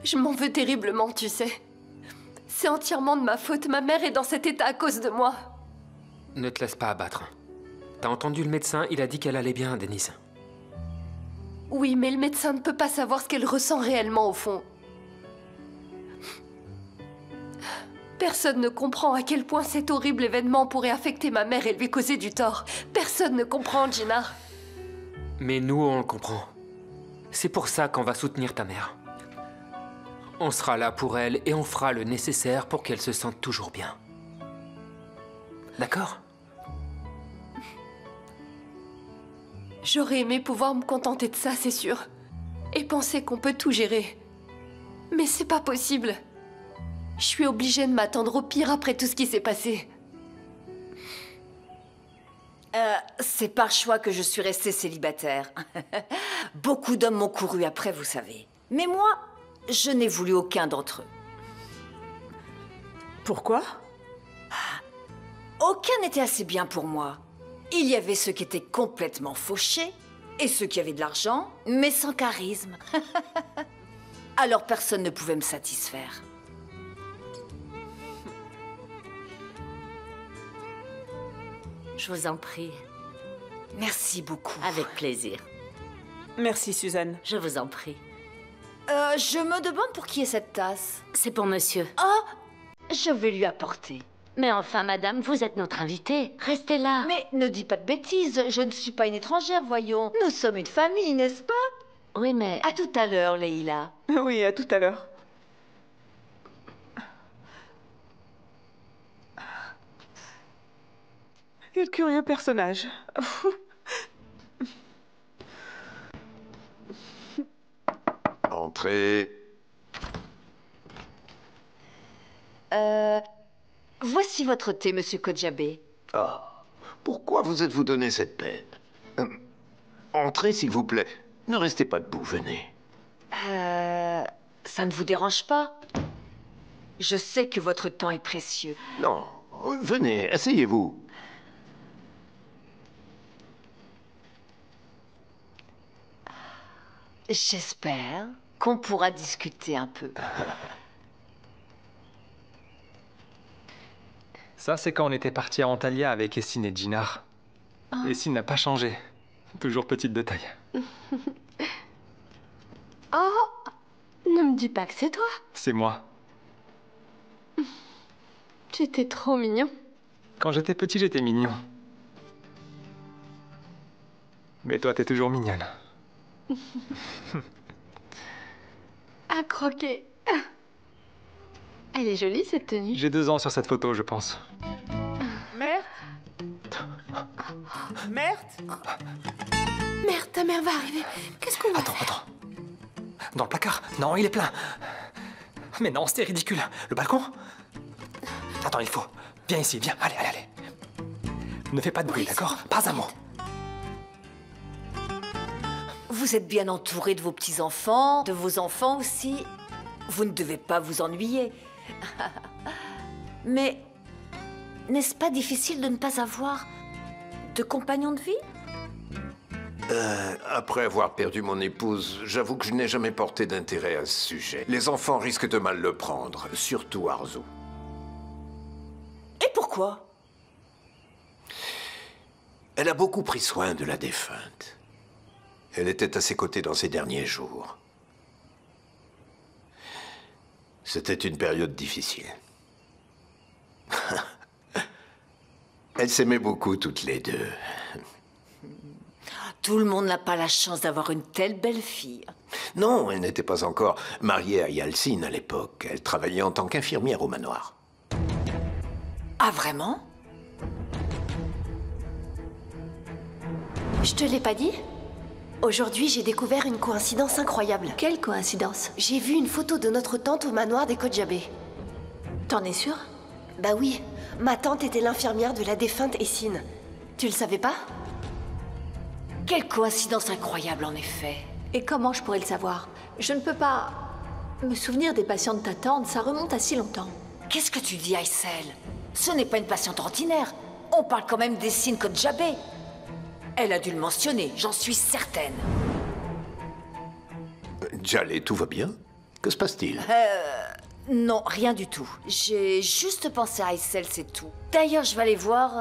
Je m'en veux terriblement, tu sais. C'est entièrement de ma faute. Ma mère est dans cet état à cause de moi. Ne te laisse pas abattre. T'as entendu le médecin, il a dit qu'elle allait bien, Denise. Oui, mais le médecin ne peut pas savoir ce qu'elle ressent réellement au fond. Personne ne comprend à quel point cet horrible événement pourrait affecter ma mère et lui causer du tort. Personne ne comprend, Gina. Mais nous, on le comprend. C'est pour ça qu'on va soutenir ta mère. On sera là pour elle et on fera le nécessaire pour qu'elle se sente toujours bien. D'accord? J'aurais aimé pouvoir me contenter de ça, c'est sûr. Et penser qu'on peut tout gérer. Mais c'est pas possible. Je suis obligée de m'attendre au pire après tout ce qui s'est passé. C'est par choix que je suis restée célibataire. Beaucoup d'hommes m'ont couru après, vous savez. Mais moi, je n'ai voulu aucun d'entre eux. Pourquoi? Aucun n'était assez bien pour moi. Il y avait ceux qui étaient complètement fauchés et ceux qui avaient de l'argent, mais sans charisme. Alors personne ne pouvait me satisfaire. Je vous en prie. Merci beaucoup. Avec plaisir. Merci, Suzanne. Je vous en prie. Je me demande pour qui est cette tasse. C'est pour monsieur. Oh, je vais lui apporter. Mais enfin, madame, vous êtes notre invitée. Restez là. Mais ne dis pas de bêtises, je ne suis pas une étrangère, voyons. Nous sommes une famille, n'est-ce pas? Oui, mais... À tout à l'heure, Leïla. Oui, à tout à l'heure. Quel curieux personnage. Entrez. Voici votre thé, monsieur Kodjabé. Ah, pourquoi vous êtes-vous donné cette peine? Entrez, s'il vous plaît. Ne restez pas debout, venez. Ça ne vous dérange pas? Je sais que votre temps est précieux. Non, venez, asseyez-vous. J'espère qu'on pourra discuter un peu. Ça, c'est quand on était partis à Antalya avec Essine et Ginar. Essine n'a pas changé. Toujours petite de taille. Oh, ne me dis pas que c'est toi. C'est moi. Tu étais trop mignon. Quand j'étais petit, j'étais mignon. Mais toi, t'es toujours mignonne. À croquer. Elle est jolie, cette tenue. J'ai 2 ans sur cette photo, je pense. Merde. Merde. Merde, ta mère va arriver. Qu'est-ce qu'on va Attends, faire? attends. Dans le placard? Non, il est plein. Mais non, c'était ridicule. Le balcon? Attends, il faut. Viens ici, viens. Allez, allez, allez. Ne fais pas de bruit, d'accord? Pas un mot. Vous êtes bien entouré de vos petits-enfants, de vos enfants aussi. Vous ne devez pas vous ennuyer. Mais n'est-ce pas difficile de ne pas avoir de compagnon de vie? Après avoir perdu mon épouse, j'avoue que je n'ai jamais porté d'intérêt à ce sujet. Les enfants risquent de mal le prendre, surtout Arzu. Et pourquoi? Elle a beaucoup pris soin de la défunte. Elle était à ses côtés dans ses derniers jours. C'était une période difficile. Elles s'aimaient beaucoup toutes les deux. Tout le monde n'a pas la chance d'avoir une telle belle fille. Non, elle n'était pas encore mariée à Yalcin à l'époque. Elle travaillait en tant qu'infirmière au manoir. Ah, vraiment? Je te l'ai pas dit? Aujourd'hui, j'ai découvert une coïncidence incroyable. Quelle coïncidence? J'ai vu une photo de notre tante au manoir des Kojabé. T'en es sûre? Bah oui, ma tante était l'infirmière de la défunte Essine. Tu le savais pas? Quelle coïncidence incroyable, en effet. Et comment je pourrais le savoir? Je ne peux pas me souvenir des patients de ta tante, ça remonte à si longtemps. Qu'est-ce que tu dis, Aïssel? Ce n'est pas une patiente ordinaire. On parle quand même d'Essine Kojabé. Elle a dû le mentionner, j'en suis certaine. Djalé, tout va bien? Que se passe-t-il? Non, rien du tout. J'ai juste pensé à Aïssel, c'est tout. D'ailleurs, je vais aller voir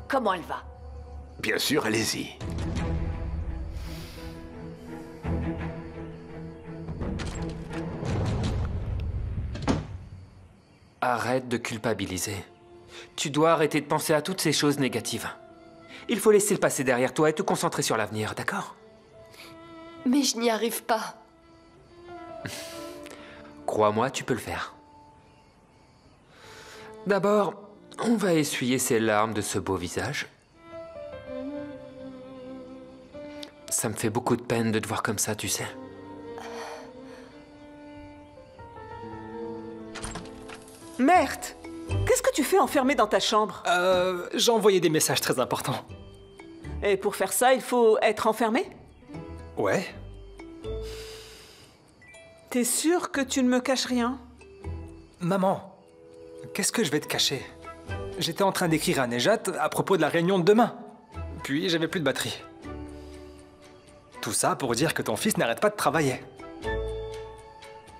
comment elle va. Bien sûr, allez-y. Arrête de culpabiliser. Tu dois arrêter de penser à toutes ces choses négatives. Il faut laisser le passé derrière toi et te concentrer sur l'avenir, d'accord? Mais je n'y arrive pas. Crois-moi, tu peux le faire. D'abord, on va essuyer ces larmes de ce beau visage. Ça me fait beaucoup de peine de te voir comme ça, tu sais. Mert, qu'est-ce que tu fais enfermé dans ta chambre? J'ai envoyé des messages très importants. Et pour faire ça, il faut être enfermé? Ouais. T'es sûr que tu ne me caches rien? Maman, qu'est-ce que je vais te cacher? J'étais en train d'écrire à Nejat à propos de la réunion de demain. Puis j'avais plus de batterie. Tout ça pour dire que ton fils n'arrête pas de travailler.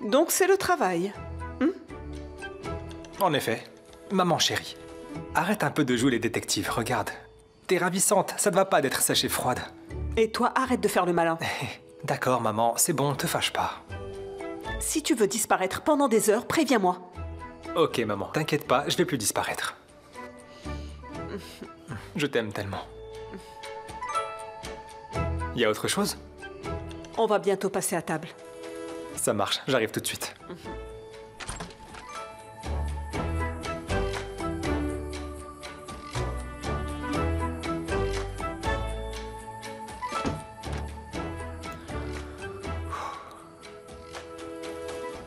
Donc c'est le travail. En effet. Maman chérie, arrête un peu de jouer les détectives, regarde. T'es ravissante, ça ne va pas d'être sèche et froide. Et toi, arrête de faire le malin. D'accord maman, c'est bon, te fâche pas. Si tu veux disparaître pendant des heures, préviens-moi. Ok maman, t'inquiète pas, je vais plus disparaître. Je t'aime tellement. Y a autre chose? On va bientôt passer à table. Ça marche, j'arrive tout de suite.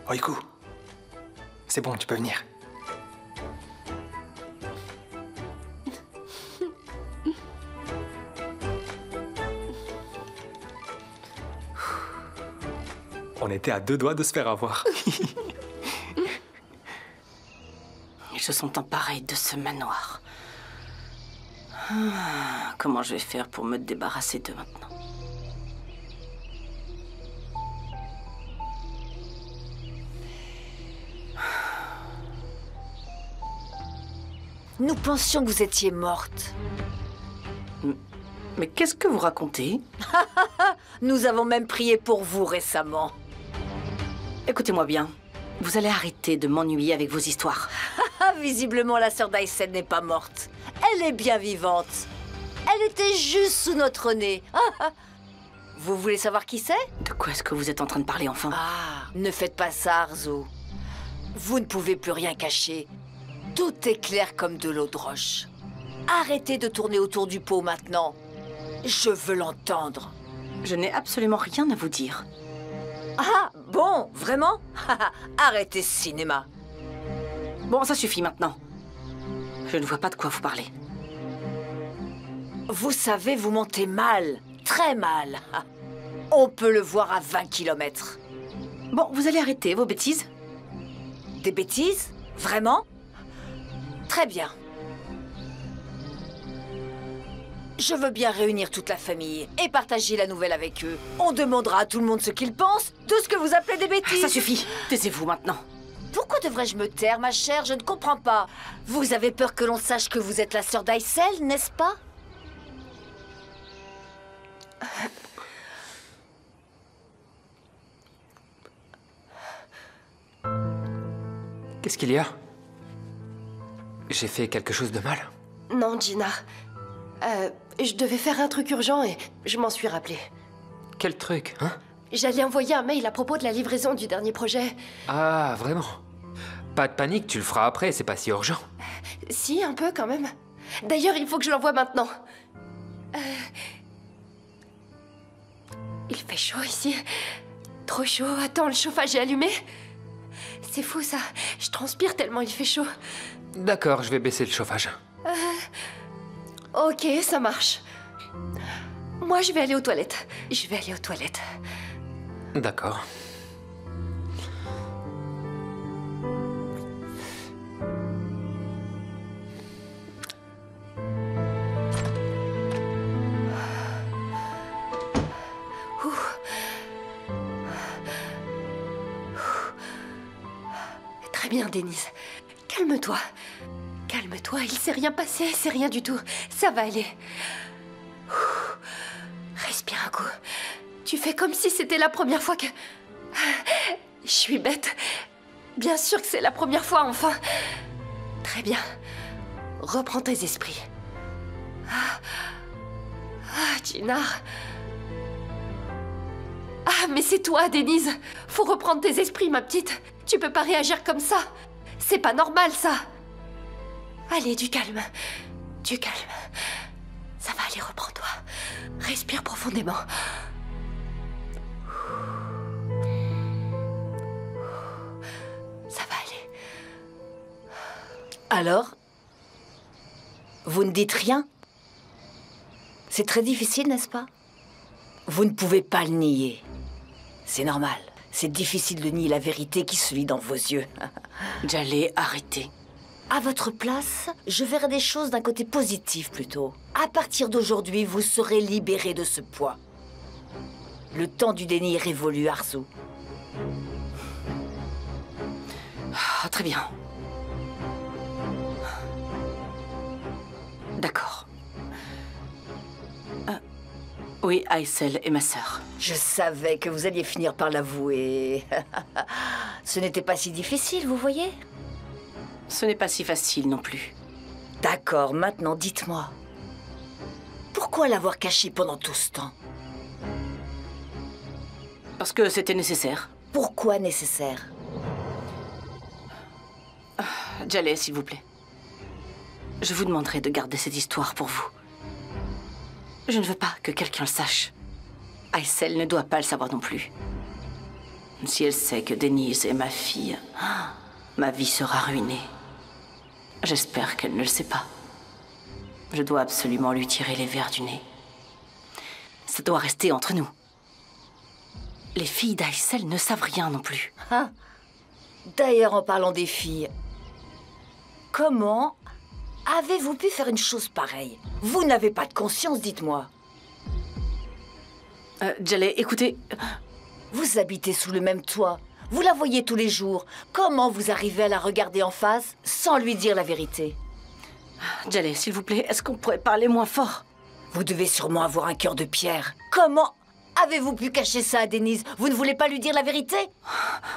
Oiku, c'est bon, tu peux venir. On était à 2 doigts de se faire avoir. Ils se sont emparés de ce manoir. Comment je vais faire pour me débarrasser d'eux maintenant? Nous pensions que vous étiez morte. Mais qu'est-ce que vous racontez? Nous avons même prié pour vous récemment. Écoutez-moi bien. Vous allez arrêter de m'ennuyer avec vos histoires. Visiblement, la sœur d'Aïssel n'est pas morte. Elle est bien vivante. Elle était juste sous notre nez. Vous voulez savoir qui c'est? De quoi est-ce que vous êtes en train de parler, enfin? Ah, ne faites pas ça, Arzo. Vous ne pouvez plus rien cacher. Tout est clair comme de l'eau de roche. Arrêtez de tourner autour du pot maintenant. Je veux l'entendre. Je n'ai absolument rien à vous dire. Ah, bon, vraiment? Arrêtez ce cinéma. Bon, ça suffit maintenant. Je ne vois pas de quoi vous parlez. Vous savez, vous mentez mal. Très mal. On peut le voir à 20 km. Bon, vous allez arrêter vos bêtises? Des bêtises? Vraiment? Très bien. Je veux bien réunir toute la famille et partager la nouvelle avec eux. On demandera à tout le monde ce qu'ils pensent de ce que vous appelez des bêtises. Ça suffit. Taisez-vous maintenant. Pourquoi devrais-je me taire, ma chère? Je ne comprends pas. Vous avez peur que l'on sache que vous êtes la sœur d'Aïssel, n'est-ce pas? Qu'est-ce qu'il y a? J'ai fait quelque chose de mal? Non, Gina. Je devais faire un truc urgent et je m'en suis rappelé. Quel truc, hein? J'allais envoyer un mail à propos de la livraison du dernier projet. Ah, vraiment? Pas de panique, tu le feras après, c'est pas si urgent. Si, un peu quand même. D'ailleurs, il faut que je l'envoie maintenant. Il fait chaud ici. Trop chaud. Attends, le chauffage est allumé? C'est fou ça. Je transpire tellement il fait chaud. D'accord, je vais baisser le chauffage. Ok, ça marche. Moi, je vais aller aux toilettes. D'accord. Très bien, Denise. Calme-toi. Calme-toi, il s'est rien passé, c'est rien du tout. Ça va aller. Respire un coup. Tu fais comme si c'était la première fois que... Je suis bête. Bien sûr que c'est la première fois, enfin. Très bien. Reprends tes esprits. Gina. Ah, mais c'est toi, Denise. Faut reprendre tes esprits, ma petite. Tu peux pas réagir comme ça. C'est pas normal, ça. Allez, du calme. Du calme. Ça va aller, reprends-toi. Respire profondément. Ça va aller. Alors? Vous ne dites rien? C'est très difficile, n'est-ce pas? Vous ne pouvez pas le nier. C'est normal. C'est difficile de nier la vérité qui se lit dans vos yeux. J'allais arrêter. À votre place, je verrai des choses d'un côté positif plutôt. À partir d'aujourd'hui, vous serez libéré de ce poids. Le temps du déni est révolu, Arzu. Ah, très bien. D'accord. Oui, Aysel est ma sœur. Je savais que vous alliez finir par l'avouer. Ce n'était pas si difficile, vous voyez? Ce n'est pas si facile non plus. D'accord, maintenant dites-moi. Pourquoi l'avoir caché pendant tout ce temps? Parce que c'était nécessaire. Pourquoi nécessaire? Jaleh, s'il vous plaît. Je vous demanderai de garder cette histoire pour vous. Je ne veux pas que quelqu'un le sache. Aysel ne doit pas le savoir non plus. Si elle sait que Denise est ma fille, ma vie sera ruinée. J'espère qu'elle ne le sait pas. Je dois absolument lui tirer les vers du nez. Ça doit rester entre nous. Les filles d'Aysel ne savent rien non plus. Ah. D'ailleurs, en parlant des filles, comment avez-vous pu faire une chose pareille? Vous n'avez pas de conscience, dites-moi. Jaleh, écoutez... Vous habitez sous le même toit. Vous la voyez tous les jours. Comment vous arrivez à la regarder en face sans lui dire la vérité? Jaleh, s'il vous plaît, est-ce qu'on pourrait parler moins fort? Vous devez sûrement avoir un cœur de pierre. Comment avez-vous pu cacher ça à Denise? Vous ne voulez pas lui dire la vérité?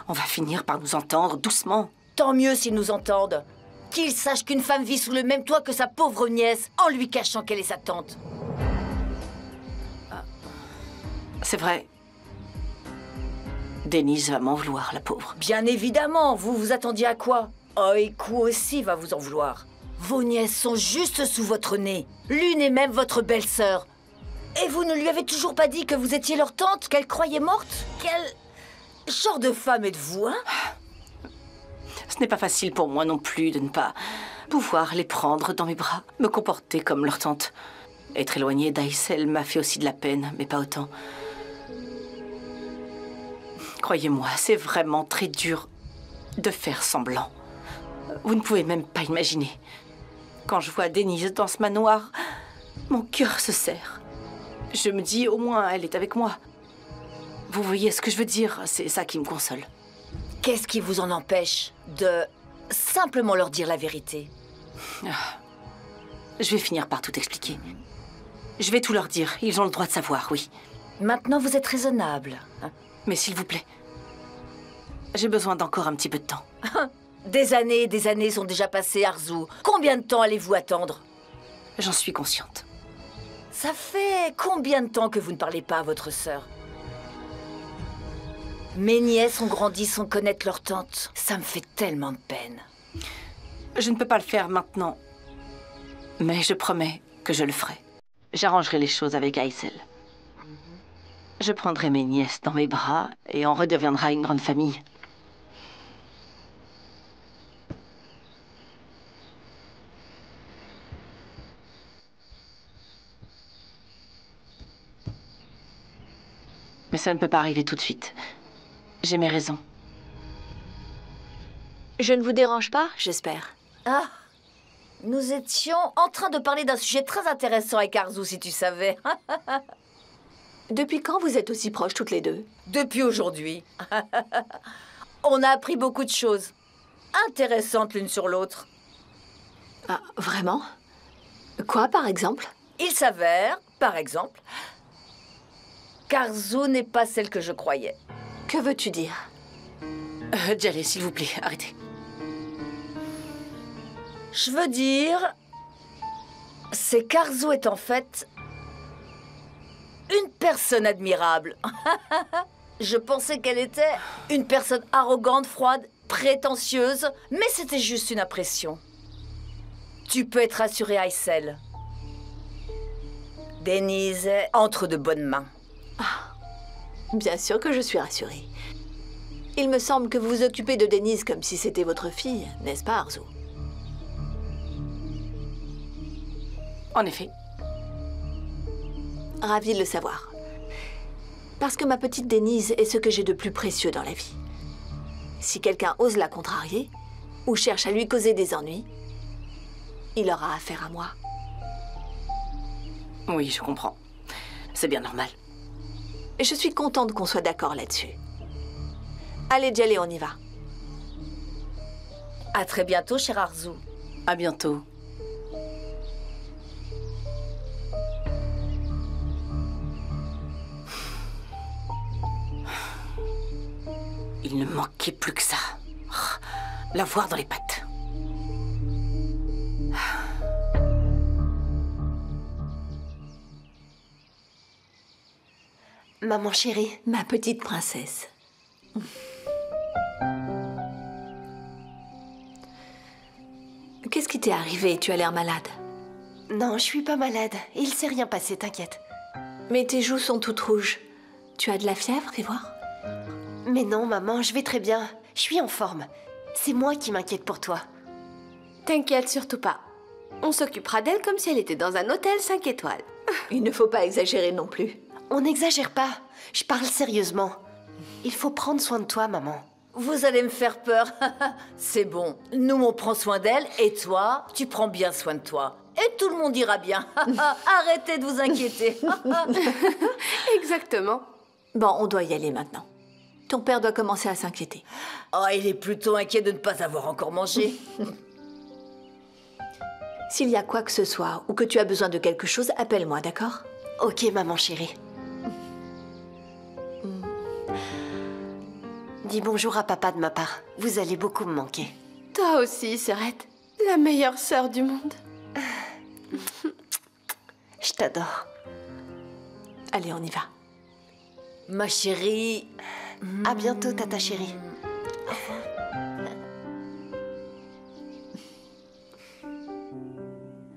On va finir par nous entendre doucement. Tant mieux s'ils nous entendent. Qu'ils sachent qu'une femme vit sous le même toit que sa pauvre nièce en lui cachant qu'elle est sa tante. C'est vrai. Denise va m'en vouloir, la pauvre. Bien évidemment, vous vous attendiez à quoi? Oiku aussi va vous en vouloir. Vos nièces sont juste sous votre nez. L'une est même votre belle-sœur. Et vous ne lui avez toujours pas dit que vous étiez leur tante, qu'elle croyait morte? Quel genre de femme êtes-vous, hein? Ce n'est pas facile pour moi non plus de ne pas pouvoir les prendre dans mes bras, me comporter comme leur tante. Être éloignée d'Aysel m'a fait aussi de la peine, mais pas autant. Croyez-moi, c'est vraiment très dur de faire semblant. Vous ne pouvez même pas imaginer. Quand je vois Denise dans ce manoir, mon cœur se serre. Je me dis, au moins, elle est avec moi. Vous voyez ce que je veux dire? C'est ça qui me console. Qu'est-ce qui vous en empêche de simplement leur dire la vérité? Je vais finir par tout expliquer. Je vais tout leur dire. Ils ont le droit de savoir, oui. Maintenant, vous êtes raisonnable. Mais s'il vous plaît, j'ai besoin d'encore un petit peu de temps. Des années et des années sont déjà passées, Arzu. Combien de temps allez-vous attendre? J'en suis consciente. Ça fait combien de temps que vous ne parlez pas à votre sœur? Mes nièces ont grandi sans connaître leur tante. Ça me fait tellement de peine. Je ne peux pas le faire maintenant. Mais je promets que je le ferai. J'arrangerai les choses avec Aysel. Je prendrai mes nièces dans mes bras et on redeviendra une grande famille. Mais ça ne peut pas arriver tout de suite. J'ai mes raisons. Je ne vous dérange pas, j'espère. Ah, nous étions en train de parler d'un sujet très intéressant avec Arzu, si tu savais. Depuis quand vous êtes aussi proches toutes les deux? Depuis aujourd'hui. On a appris beaucoup de choses intéressantes l'une sur l'autre. Ah, vraiment? Quoi, par exemple? Il s'avère, par exemple, qu'Arzu n'est pas celle que je croyais. Que veux-tu dire? Djallé, s'il vous plaît, arrêtez. Je veux dire, c'est qu'Arzu est en fait une personne admirable. Je pensais qu'elle était une personne arrogante, froide, prétentieuse, mais c'était juste une impression. Tu peux être rassuré, Aysel. Denise est entre de bonnes mains. Ah, bien sûr que je suis rassurée. Il me semble que vous vous occupez de Denise comme si c'était votre fille, n'est-ce pas, Arzu? En effet. Ravie de le savoir. Parce que ma petite Denise est ce que j'ai de plus précieux dans la vie. Si quelqu'un ose la contrarier, ou cherche à lui causer des ennuis, il aura affaire à moi. Oui, je comprends. C'est bien normal. Et je suis contente qu'on soit d'accord là-dessus. Allez, Djallé, on y va. À très bientôt, cher Arzu. À bientôt. Il ne manquait plus que ça. La voir dans les pattes. Maman chérie. Ma petite princesse. Qu'est-ce qui t'est arrivé? Tu as l'air malade. Non, je suis pas malade. Il s'est rien passé, t'inquiète. Mais tes joues sont toutes rouges. Tu as de la fièvre, fais voir. Mais non, maman, je vais très bien. Je suis en forme. C'est moi qui m'inquiète pour toi. T'inquiète surtout pas. On s'occupera d'elle comme si elle était dans un hôtel 5 étoiles. Il ne faut pas exagérer non plus. On n'exagère pas. Je parle sérieusement. Il faut prendre soin de toi, maman. Vous allez me faire peur. C'est bon. Nous, on prend soin d'elle et toi, tu prends bien soin de toi. Et tout le monde ira bien. Arrêtez de vous inquiéter. Exactement. Bon, on doit y aller maintenant. Ton père doit commencer à s'inquiéter. Oh, il est plutôt inquiet de ne pas avoir encore mangé. S'il y a quoi que ce soit ou que tu as besoin de quelque chose, appelle-moi, d'accord? Ok, maman chérie. Dis bonjour à papa de ma part. Vous allez beaucoup me manquer. Toi aussi, Serette. La meilleure sœur du monde. Je t'adore. Allez, on y va. Ma chérie... À bientôt, tata chérie.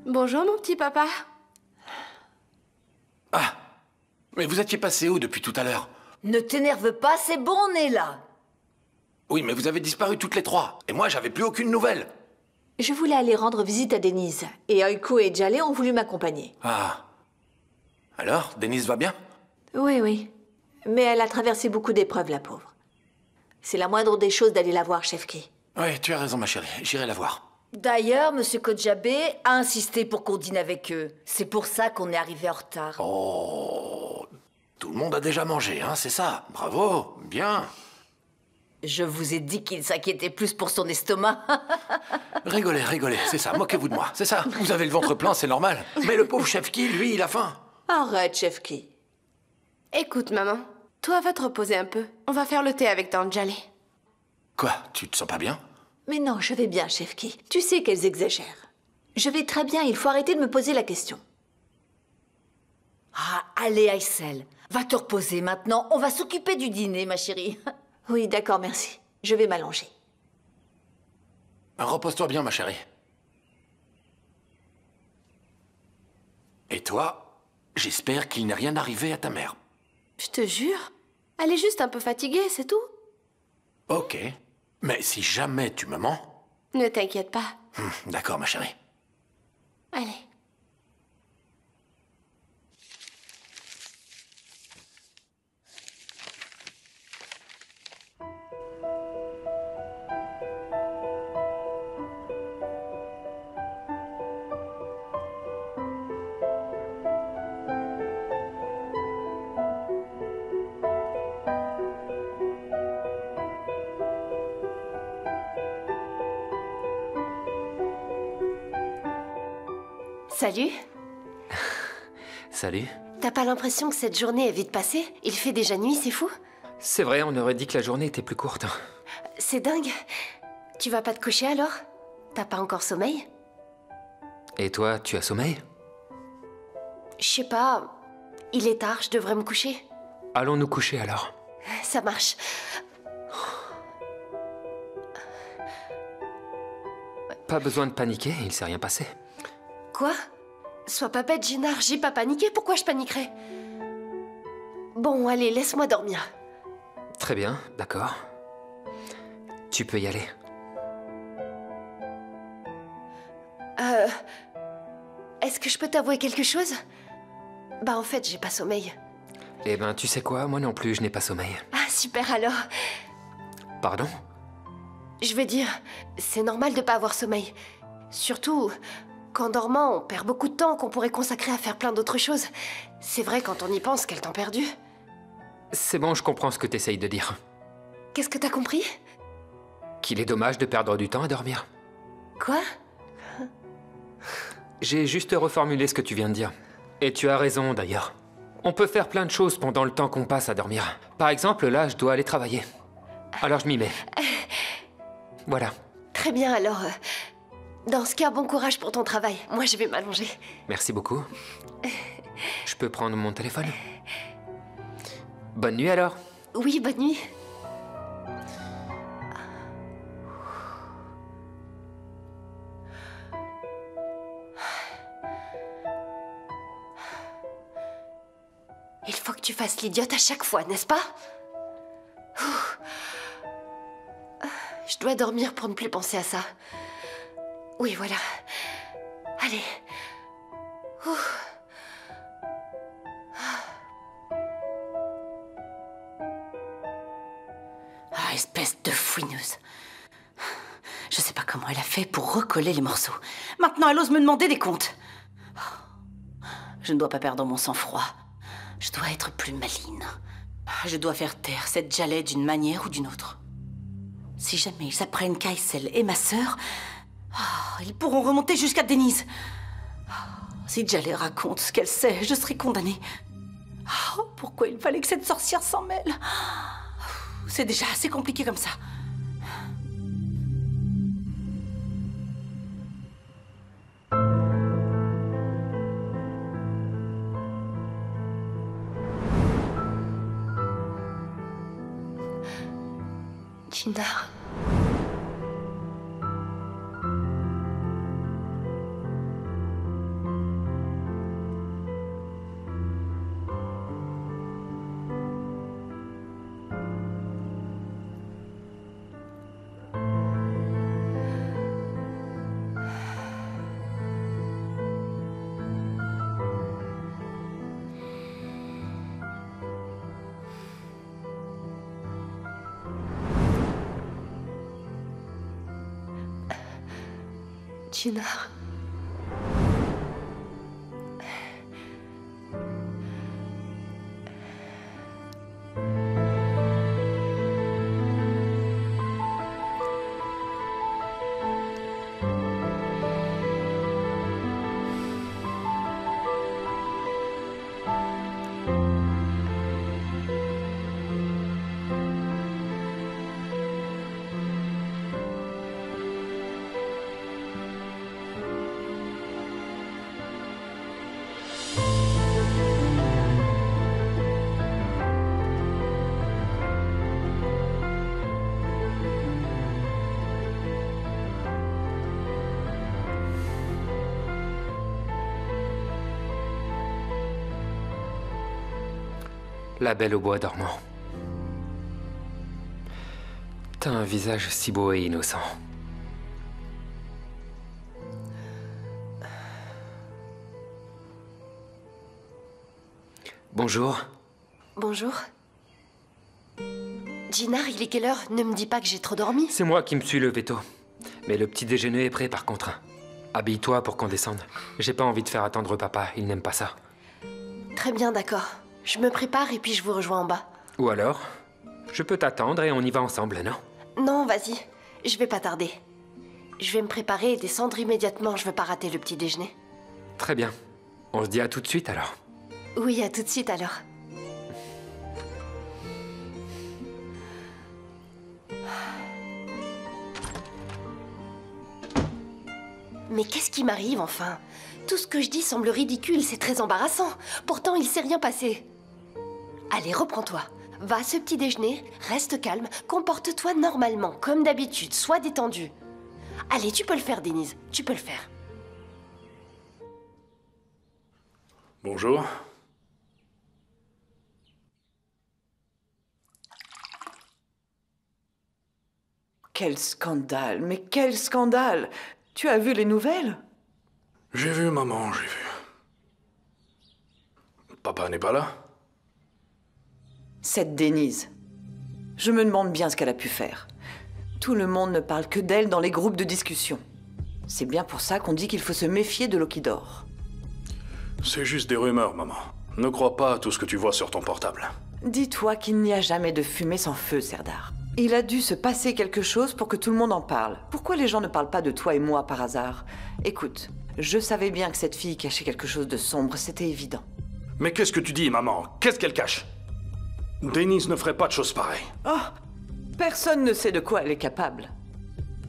Bonjour, mon petit papa. Ah! Mais vous étiez passé où depuis tout à l'heure? Ne t'énerve pas, c'est bon, on est là. Oui, mais vous avez disparu toutes les trois. Et moi, j'avais plus aucune nouvelle. Je voulais aller rendre visite à Denise. Et Oiku et Djallé ont voulu m'accompagner. Ah. Alors, Denise va bien? Oui, oui. Mais elle a traversé beaucoup d'épreuves, la pauvre. C'est la moindre des choses d'aller la voir, Chefki. Oui, tu as raison, ma chérie. J'irai la voir. D'ailleurs, Monsieur Kodjabé a insisté pour qu'on dîne avec eux. C'est pour ça qu'on est arrivé en retard. Oh... Tout le monde a déjà mangé, hein, c'est ça? Bravo, bien. Je vous ai dit qu'il s'inquiétait plus pour son estomac. Rigolez, rigolez, c'est ça, moquez-vous de moi, c'est ça. Vous avez le ventre plein, c'est normal. Mais le pauvre Chefki, lui, il a faim. Arrête, Chefki. Écoute, maman. Toi, va te reposer un peu. On va faire le thé avec Tante Djallé. Quoi, tu te sens pas bien? Mais non, je vais bien, Chefki. Tu sais qu'elles exagèrent. Je vais très bien, il faut arrêter de me poser la question. Ah, allez, Aysel. Va te reposer maintenant. On va s'occuper du dîner, ma chérie. Oui, d'accord, merci. Je vais m'allonger. Repose-toi bien, ma chérie. Et toi, j'espère qu'il n'est rien arrivé à ta mère. Je te jure. Elle est juste un peu fatiguée, c'est tout. Ok. Mais si jamais tu me mens... Ne t'inquiète pas. D'accord, ma chérie. Allez. Salut. Salut. T'as pas l'impression que cette journée est vite passée? Il fait déjà nuit, c'est fou. C'est vrai, on aurait dit que la journée était plus courte. C'est dingue. Tu vas pas te coucher alors? T'as pas encore sommeil? Et toi, tu as sommeil? Je sais pas. Il est tard, je devrais me coucher. Allons nous coucher alors. Ça marche. Pas besoin de paniquer, il s'est rien passé. Quoi? Sois pas bête, Jinar, j'ai pas paniqué, pourquoi je paniquerais? Bon, allez, laisse-moi dormir. Très bien, d'accord. Tu peux y aller. Est-ce que je peux t'avouer quelque chose? Bah en fait, j'ai pas sommeil. Eh ben, tu sais quoi, moi non plus, je n'ai pas sommeil. Ah, super alors. Pardon? Je veux dire, c'est normal de pas avoir sommeil. Surtout, qu'en dormant, on perd beaucoup de temps qu'on pourrait consacrer à faire plein d'autres choses. C'est vrai quand on y pense, quel temps perdu. C'est bon, je comprends ce que t'essayes de dire. Qu'est-ce que t'as compris? Qu'il est dommage de perdre du temps à dormir. Quoi? J'ai juste reformulé ce que tu viens de dire. Et tu as raison, d'ailleurs. On peut faire plein de choses pendant le temps qu'on passe à dormir. Par exemple, là, je dois aller travailler. Alors je m'y mets. Voilà. Très bien alors. Dans ce cas, bon courage pour ton travail. Moi, je vais m'allonger. Merci beaucoup. Je peux prendre mon téléphone? Bonne nuit alors. Oui, bonne nuit. Il faut que tu fasses l'idiote à chaque fois, n'est-ce pas? Je dois dormir pour ne plus penser à ça. Oui, voilà. Allez. Ah, espèce de fouineuse. Je sais pas comment elle a fait pour recoller les morceaux. Maintenant, elle ose me demander des comptes. Je ne dois pas perdre mon sang-froid. Je dois être plus maligne. Je dois faire taire cette Jaleh d'une manière ou d'une autre. Si jamais ils apprennent qu'Aysel est ma sœur, ils pourront remonter jusqu'à Denise. Si Jaleh raconte ce qu'elle sait, je serai condamnée. Pourquoi il fallait que cette sorcière s'en mêle? C'est déjà assez compliqué comme ça. Jinar. Jinar. La Belle au bois dormant. T'as un visage si beau et innocent. Bonjour. Bonjour. Jinar, il est quelle heure? Ne me dis pas que j'ai trop dormi. C'est moi qui me suis levé tôt. Mais le petit déjeuner est prêt par contre. Habille-toi pour qu'on descende. J'ai pas envie de faire attendre papa, il n'aime pas ça. Très bien, d'accord. Je me prépare et puis je vous rejoins en bas. Ou alors, je peux t'attendre et on y va ensemble, non? Non, vas-y. Je vais pas tarder. Je vais me préparer et descendre immédiatement. Je veux pas rater le petit déjeuner. Très bien. On se dit à tout de suite alors. Oui, à tout de suite alors. Mais qu'est-ce qui m'arrive enfin? Tout ce que je dis semble ridicule, c'est très embarrassant. Pourtant, il s'est rien passé. Allez, reprends-toi. Va à ce petit déjeuner, reste calme, comporte-toi normalement, comme d'habitude, sois détendu. Allez, tu peux le faire, Denise, tu peux le faire. Bonjour. Quel scandale, mais quel scandale! Tu as vu les nouvelles? J'ai vu, maman, j'ai vu. Papa n'est pas là? Cette Denise. Je me demande bien ce qu'elle a pu faire. Tout le monde ne parle que d'elle dans les groupes de discussion. C'est bien pour ça qu'on dit qu'il faut se méfier de Lokidor. C'est juste des rumeurs, maman. Ne crois pas à tout ce que tu vois sur ton portable. Dis-toi qu'il n'y a jamais de fumée sans feu, Serdar. Il a dû se passer quelque chose pour que tout le monde en parle. Pourquoi les gens ne parlent pas de toi et moi par hasard? Écoute, je savais bien que cette fille cachait quelque chose de sombre, c'était évident. Mais qu'est-ce que tu dis, maman? Qu'est-ce qu'elle cache? Denise ne ferait pas de choses pareilles. Oh, personne ne sait de quoi elle est capable.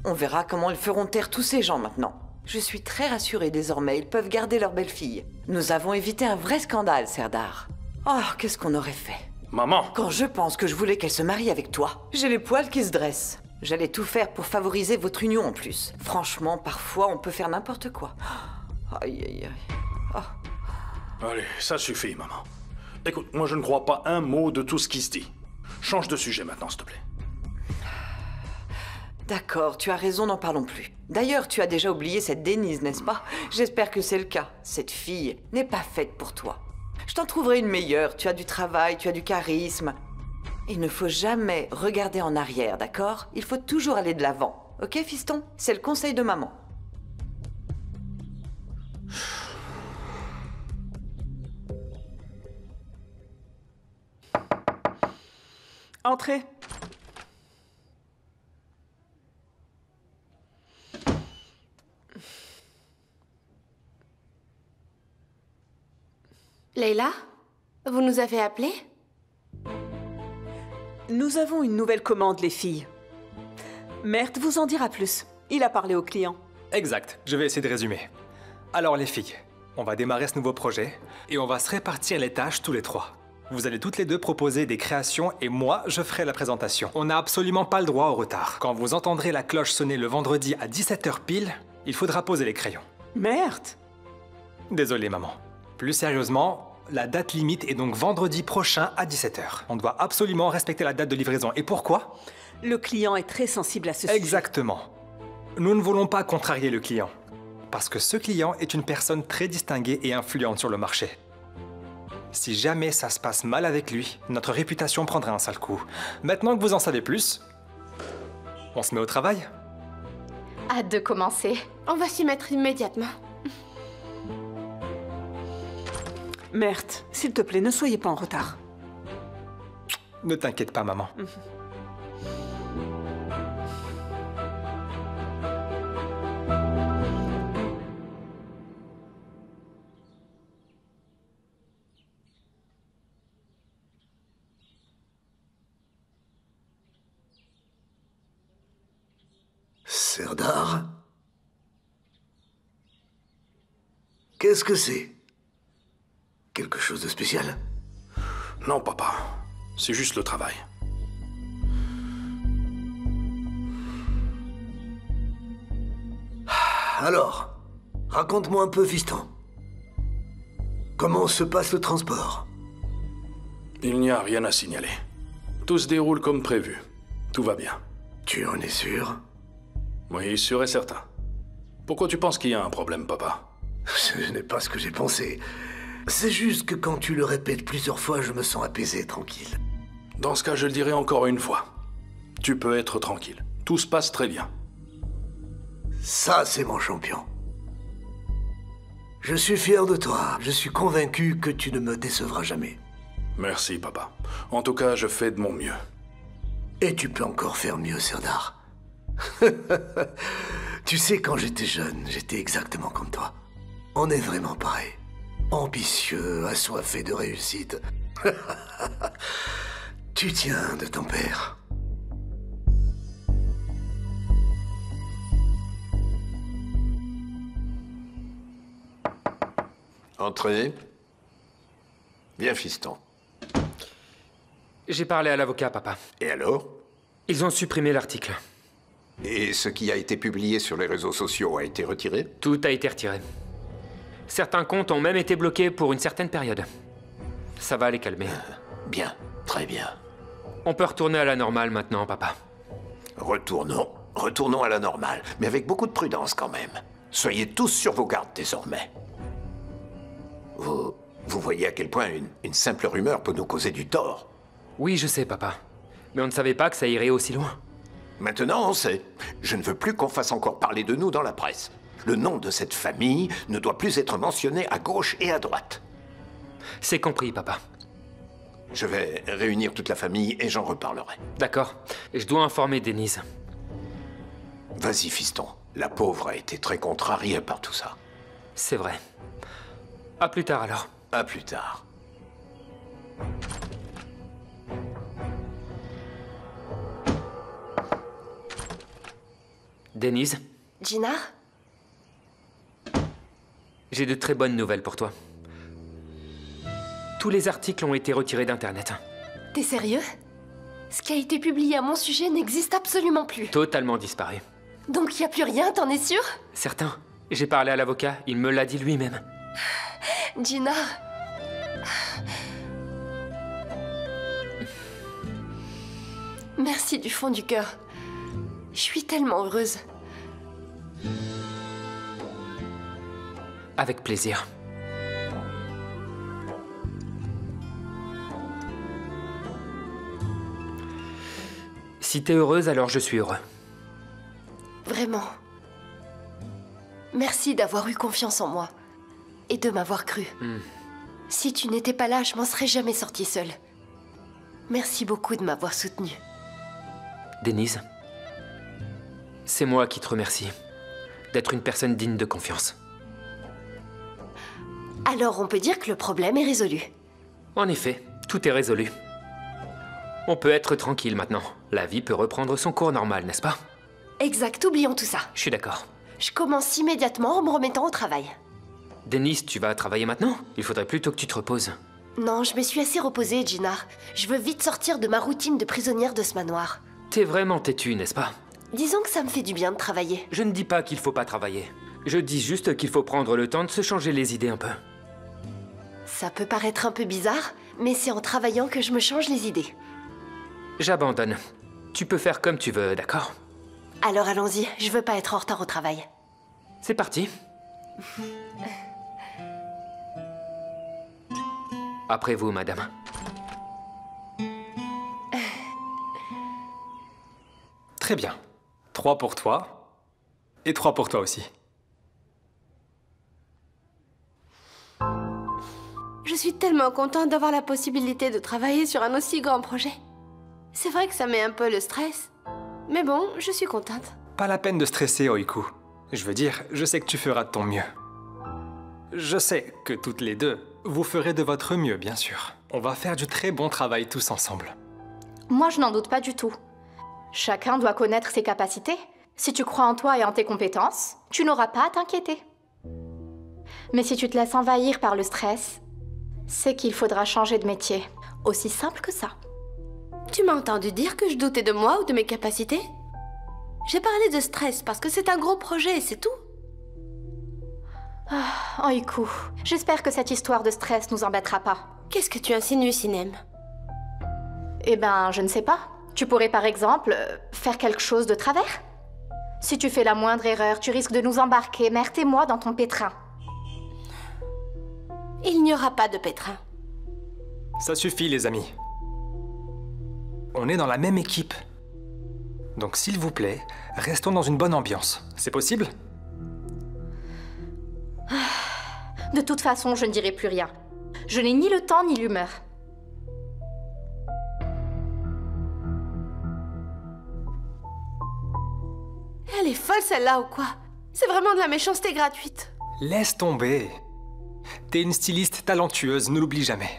On verra comment ils feront taire tous ces gens maintenant. Je suis très rassurée désormais, ils peuvent garder leur belle-fille. Nous avons évité un vrai scandale, Serdar. Oh, qu'est-ce qu'on aurait fait? Maman! Quand je pense que je voulais qu'elle se marie avec toi, j'ai les poils qui se dressent. J'allais tout faire pour favoriser votre union en plus. Franchement, parfois, on peut faire n'importe quoi. Aïe, aïe, aïe. Oh. Allez, ça suffit, maman. Écoute, moi je ne crois pas un mot de tout ce qui se dit. Change de sujet maintenant, s'il te plaît. D'accord, tu as raison, n'en parlons plus. D'ailleurs, tu as déjà oublié cette Denise, n'est-ce pas? J'espère que c'est le cas. Cette fille n'est pas faite pour toi. Je t'en trouverai une meilleure. Tu as du travail, tu as du charisme. Il ne faut jamais regarder en arrière, d'accord? Il faut toujours aller de l'avant. Ok, fiston? C'est le conseil de maman. Entrez. Leila, vous nous avez appelés? Nous avons une nouvelle commande, les filles. Mert vous en dira plus. Il a parlé au client. Exact, je vais essayer de résumer. Alors les filles, on va démarrer ce nouveau projet et on va se répartir les tâches tous les trois. Vous allez toutes les deux proposer des créations et moi, je ferai la présentation. On n'a absolument pas le droit au retard. Quand vous entendrez la cloche sonner le vendredi à 17h pile, il faudra poser les crayons. Mert! Désolé maman. Plus sérieusement, la date limite est donc vendredi prochain à 17h. On doit absolument respecter la date de livraison. Et pourquoi? Le client est très sensible à ce sujet. Exactement. Nous ne voulons pas contrarier le client. Parce que ce client est une personne très distinguée et influente sur le marché. Si jamais ça se passe mal avec lui, notre réputation prendra un sale coup. Maintenant que vous en savez plus, on se met au travail? Hâte de commencer. On va s'y mettre immédiatement. Mert, s'il te plaît, ne soyez pas en retard. Ne t'inquiète pas, maman. Serdar? Qu'est-ce que c'est? Quelque chose de spécial? Non, papa. C'est juste le travail. Alors, raconte-moi un peu, fiston. Comment se passe le transport? Il n'y a rien à signaler. Tout se déroule comme prévu. Tout va bien. Tu en es sûr? Oui, sûr et certain. Pourquoi tu penses qu'il y a un problème, papa? Ce n'est pas ce que j'ai pensé. C'est juste que quand tu le répètes plusieurs fois, je me sens apaisé, tranquille. Dans ce cas, je le dirai encore une fois. Tu peux être tranquille. Tout se passe très bien. Ça, c'est mon champion. Je suis fier de toi. Je suis convaincu que tu ne me décevras jamais. Merci, papa. En tout cas, je fais de mon mieux. Et tu peux encore faire mieux, Serdar. Tu sais, quand j'étais jeune, j'étais exactement comme toi. On est vraiment pareil. Ambitieux, assoiffé de réussite. Tu tiens de ton père. Entrez. Viens, fiston. J'ai parlé à l'avocat, papa. Et alors? Ils ont supprimé l'article. Et ce qui a été publié sur les réseaux sociaux a été retiré? Tout a été retiré. Certains comptes ont même été bloqués pour une certaine période. Ça va les calmer. Bien, très bien. On peut retourner à la normale maintenant, papa. Retournons à la normale, mais avec beaucoup de prudence quand même. Soyez tous sur vos gardes désormais. Vous voyez à quel point une simple rumeur peut nous causer du tort. Oui, je sais, papa. Mais on ne savait pas que ça irait aussi loin. Maintenant, on sait. Je ne veux plus qu'on fasse encore parler de nous dans la presse. Le nom de cette famille ne doit plus être mentionné à gauche et à droite. C'est compris, papa. Je vais réunir toute la famille et j'en reparlerai. D'accord. Je dois informer Denise. Vas-y, fiston. La pauvre a été très contrariée par tout ça. C'est vrai. À plus tard, alors. À plus tard. Denise? Jinar? J'ai de très bonnes nouvelles pour toi. Tous les articles ont été retirés d'Internet. T'es sérieux? Ce qui a été publié à mon sujet n'existe absolument plus. Totalement disparu. Donc y a plus rien, t'en es sûr? Certain. J'ai parlé à l'avocat, il me l'a dit lui-même. Jinar... Merci du fond du cœur. Je suis tellement heureuse. Avec plaisir. Si t'es heureuse, alors je suis heureux. Vraiment. Merci d'avoir eu confiance en moi. Et de m'avoir cru. Si tu n'étais pas là, je m'en serais jamais sortie seule. Merci beaucoup de m'avoir soutenue. Denise, c'est moi qui te remercie d'être une personne digne de confiance. Alors on peut dire que le problème est résolu. En effet, tout est résolu. On peut être tranquille maintenant. La vie peut reprendre son cours normal, n'est-ce pas? Exact, oublions tout ça. Je suis d'accord. Je commence immédiatement en me remettant au travail. Denise, tu vas travailler maintenant? Il faudrait plutôt que tu te reposes. Non, je me suis assez reposée, Jinar. Je veux vite sortir de ma routine de prisonnière de ce manoir. T'es vraiment têtue, n'est-ce pas? Disons que ça me fait du bien de travailler. Je ne dis pas qu'il faut pas travailler. Je dis juste qu'il faut prendre le temps de se changer les idées un peu. Ça peut paraître un peu bizarre, mais c'est en travaillant que je me change les idées. J'abandonne. Tu peux faire comme tu veux, d'accord? Alors allons-y, je veux pas être en retard au travail. C'est parti. Après vous, madame. Très bien. 3 pour toi. Et 3 pour toi aussi. Je suis tellement contente d'avoir la possibilité de travailler sur un aussi grand projet. C'est vrai que ça met un peu le stress. Mais bon, je suis contente. Pas la peine de stresser, Oiku. Je veux dire, je sais que tu feras de ton mieux. Je sais que toutes les deux, vous ferez de votre mieux, bien sûr. On va faire du très bon travail tous ensemble. Moi, je n'en doute pas du tout. Chacun doit connaître ses capacités. Si tu crois en toi et en tes compétences, tu n'auras pas à t'inquiéter. Mais si tu te laisses envahir par le stress, c'est qu'il faudra changer de métier. Aussi simple que ça. Tu m'as entendu dire que je doutais de moi ou de mes capacités? J'ai parlé de stress parce que c'est un gros projet, c'est tout. Ah, Oiku, j'espère que cette histoire de stress nous embêtera pas. Qu'est-ce que tu insinues, Sinem? Eh ben, je ne sais pas. Tu pourrais par exemple faire quelque chose de travers. Si tu fais la moindre erreur, tu risques de nous embarquer, Mert et moi, dans ton pétrin. Il n'y aura pas de pétrin. Ça suffit, les amis. On est dans la même équipe. Donc s'il vous plaît, restons dans une bonne ambiance. C'est possible? De toute façon, je ne dirai plus rien. Je n'ai ni le temps ni l'humeur. Elle est folle celle-là ou quoi? C'est vraiment de la méchanceté gratuite. Laisse tomber. T'es une styliste talentueuse, ne l'oublie jamais.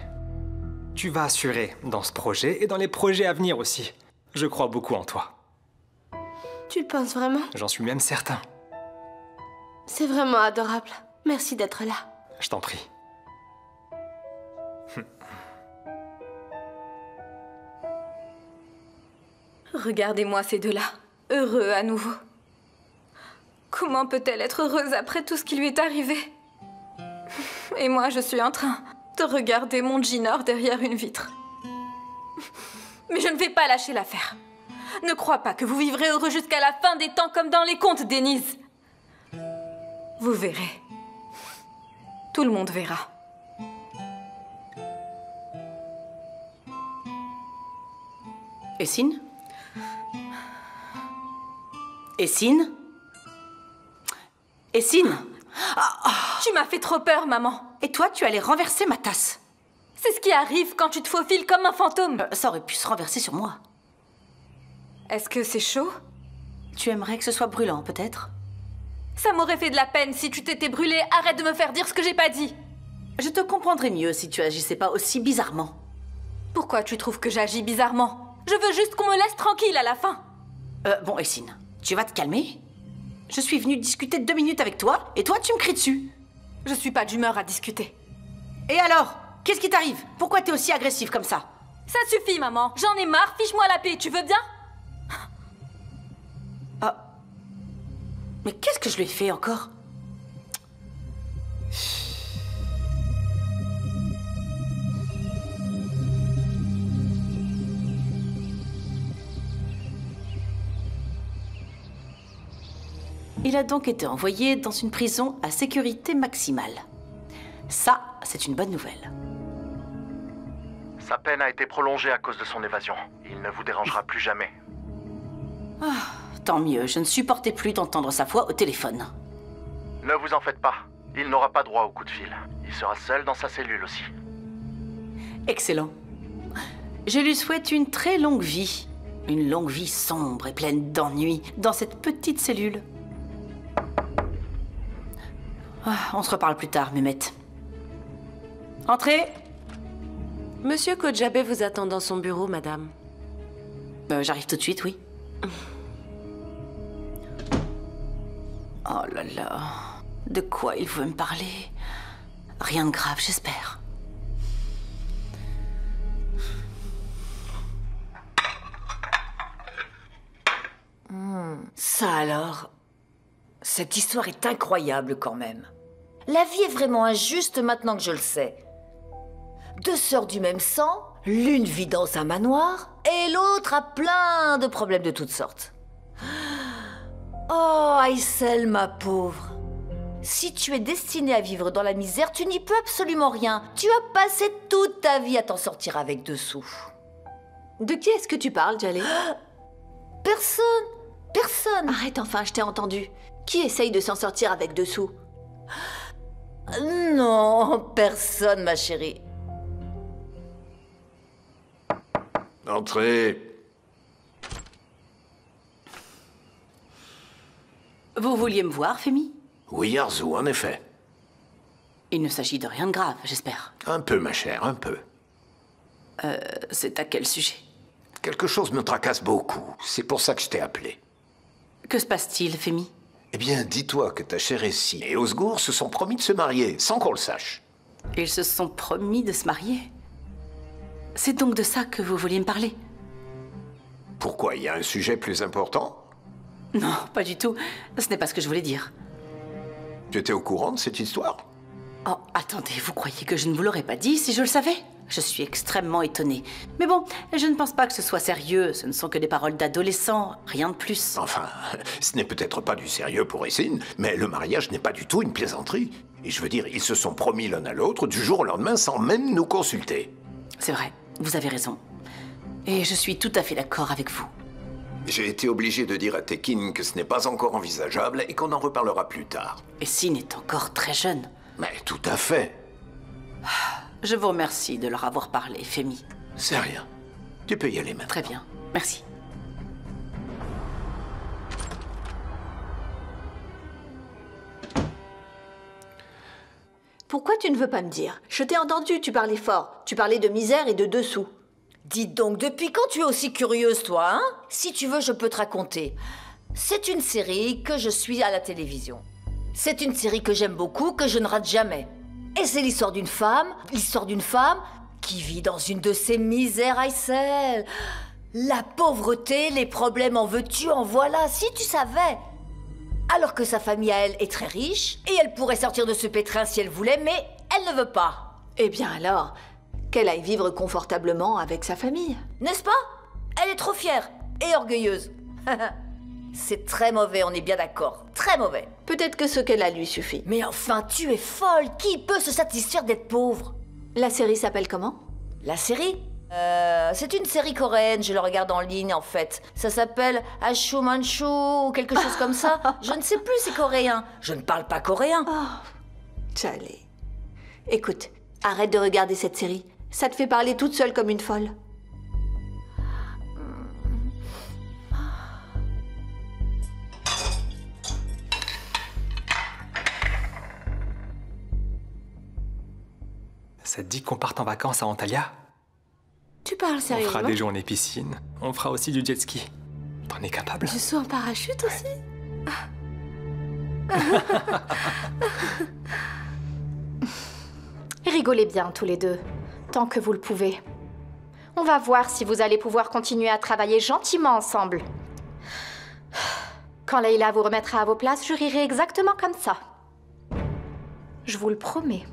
Tu vas assurer dans ce projet et dans les projets à venir aussi. Je crois beaucoup en toi. Tu le penses vraiment? J'en suis même certain. C'est vraiment adorable. Merci d'être là. Je t'en prie. Regardez-moi ces deux-là, heureux à nouveau. Comment peut-elle être heureuse après tout ce qui lui est arrivé? Et moi, je suis en train de regarder mon Jinor derrière une vitre. Mais je ne vais pas lâcher l'affaire. Ne crois pas que vous vivrez heureux jusqu'à la fin des temps comme dans les contes, Denise. Vous verrez. Tout le monde verra. Essine? Essine? Essine? Tu m'as fait trop peur, maman. Et toi, tu allais renverser ma tasse. C'est ce qui arrive quand tu te faufiles comme un fantôme. Ça aurait pu se renverser sur moi. Est-ce que c'est chaud? Tu aimerais que ce soit brûlant, peut-être? Ça m'aurait fait de la peine si tu t'étais brûlée. Arrête de me faire dire ce que j'ai pas dit. Je te comprendrais mieux si tu agissais pas aussi bizarrement. Pourquoi tu trouves que j'agis bizarrement? Je veux juste qu'on me laisse tranquille à la fin. Bon, Essine, tu vas te calmer? Je suis venue discuter 2 minutes avec toi, et toi, tu me cries dessus. Je suis pas d'humeur à discuter. Et alors? Qu'est-ce qui t'arrive? Pourquoi t'es aussi agressive comme ça? Ça suffit, maman. J'en ai marre. Fiche-moi la paix. Tu veux bien? Mais qu'est-ce que je lui ai fait encore? Il a donc été envoyé dans une prison à sécurité maximale. Ça, c'est une bonne nouvelle. Sa peine a été prolongée à cause de son évasion. Il ne vous dérangera plus jamais. Tant mieux, je ne supportais plus d'entendre sa voix au téléphone. Ne vous en faites pas. Il n'aura pas droit au coup de fil. Il sera seul dans sa cellule aussi. Excellent. Je lui souhaite une très longue vie. Une longue vie sombre et pleine d'ennuis dans cette petite cellule. On se reparle plus tard, Mehmet. Entrez. Monsieur Kodjabe vous attend dans son bureau, madame. J'arrive tout de suite, oui. Oh là là. De quoi il veut me parler? Rien de grave, j'espère. Ça alors? Cette histoire est incroyable quand même. La vie est vraiment injuste maintenant que je le sais. 2 sœurs du même sang, l'une vit dans un manoir et l'autre a plein de problèmes de toutes sortes. Oh, Aysel, ma pauvre. Si tu es destinée à vivre dans la misère, tu n'y peux absolument rien. Tu as passé toute ta vie à t'en sortir avec 2 sous. De qui est-ce que tu parles, Jaleh? Personne. Personne. Arrête enfin, je t'ai entendu. Qui essaye de s'en sortir avec 2 sous? Non, personne, ma chérie. Entrez. Vous vouliez me voir, Femi? Oui, Arzu, en effet. Il ne s'agit de rien de grave, j'espère. Un peu, ma chère, un peu. C'est à quel sujet? Quelque chose me tracasse beaucoup. C'est pour ça que je t'ai appelé. Que se passe-t-il, Femi? Eh bien, dis-toi que ta chère Essine et Osgour se sont promis de se marier, sans qu'on le sache. Ils se sont promis de se marier? C'est donc de ça que vous vouliez me parler? Pourquoi? Il y a un sujet plus important? Non, pas du tout. Ce n'est pas ce que je voulais dire. Tu étais au courant de cette histoire? Oh, attendez, vous croyez que je ne vous l'aurais pas dit si je le savais? Je suis extrêmement étonnée. Mais bon, je ne pense pas que ce soit sérieux. Ce ne sont que des paroles d'adolescents, rien de plus. Enfin, ce n'est peut-être pas du sérieux pour Essine, mais le mariage n'est pas du tout une plaisanterie. Et je veux dire, ils se sont promis l'un à l'autre du jour au lendemain sans même nous consulter. C'est vrai, vous avez raison. Et je suis tout à fait d'accord avec vous. J'ai été obligé de dire à Tekin que ce n'est pas encore envisageable et qu'on en reparlera plus tard. Essine est encore très jeune. Mais tout à fait. Je vous remercie de leur avoir parlé, Femi. C'est rien. Tu peux y aller maintenant. Très bien, merci. Pourquoi tu ne veux pas me dire? Je t'ai entendu, tu parlais fort. Tu parlais de misère et de dessous. Dites donc, depuis quand tu es aussi curieuse, toi, hein? Si tu veux, je peux te raconter. C'est une série que je suis à la télévision. C'est une série que j'aime beaucoup, que je ne rate jamais. Et c'est l'histoire d'une femme qui vit dans une de ces misères, Aysel. La pauvreté, les problèmes, en veux-tu, en voilà, si tu savais. Alors que sa famille à elle est très riche, et elle pourrait sortir de ce pétrin si elle voulait, mais elle ne veut pas. Eh bien alors, qu'elle aille vivre confortablement avec sa famille. N'est-ce pas? Elle est trop fière et orgueilleuse. C'est très mauvais, on est bien d'accord. Très mauvais. Peut-être que ce qu'elle a lui suffit. Mais enfin, tu es folle. Qui peut se satisfaire d'être pauvre? La série s'appelle comment? La série? C'est une série coréenne, je la regarde en ligne en fait. Ça s'appelle Ashu Manchu ou quelque chose comme ça. Je ne sais plus, c'est coréen. Je ne parle pas coréen. Oh, Tchalé. Écoute, arrête de regarder cette série. Ça te fait parler toute seule comme une folle. Ça te dit qu'on parte en vacances à Antalya? Tu parles On sérieusement? fera des journées piscine. On fera aussi du jet ski. T'en es capable? Du saut en parachute aussi? Rigolez bien tous les deux, tant que vous le pouvez. On va voir si vous allez pouvoir continuer à travailler gentiment ensemble. Quand Leïla vous remettra à vos places, je rirai exactement comme ça. Je vous le promets.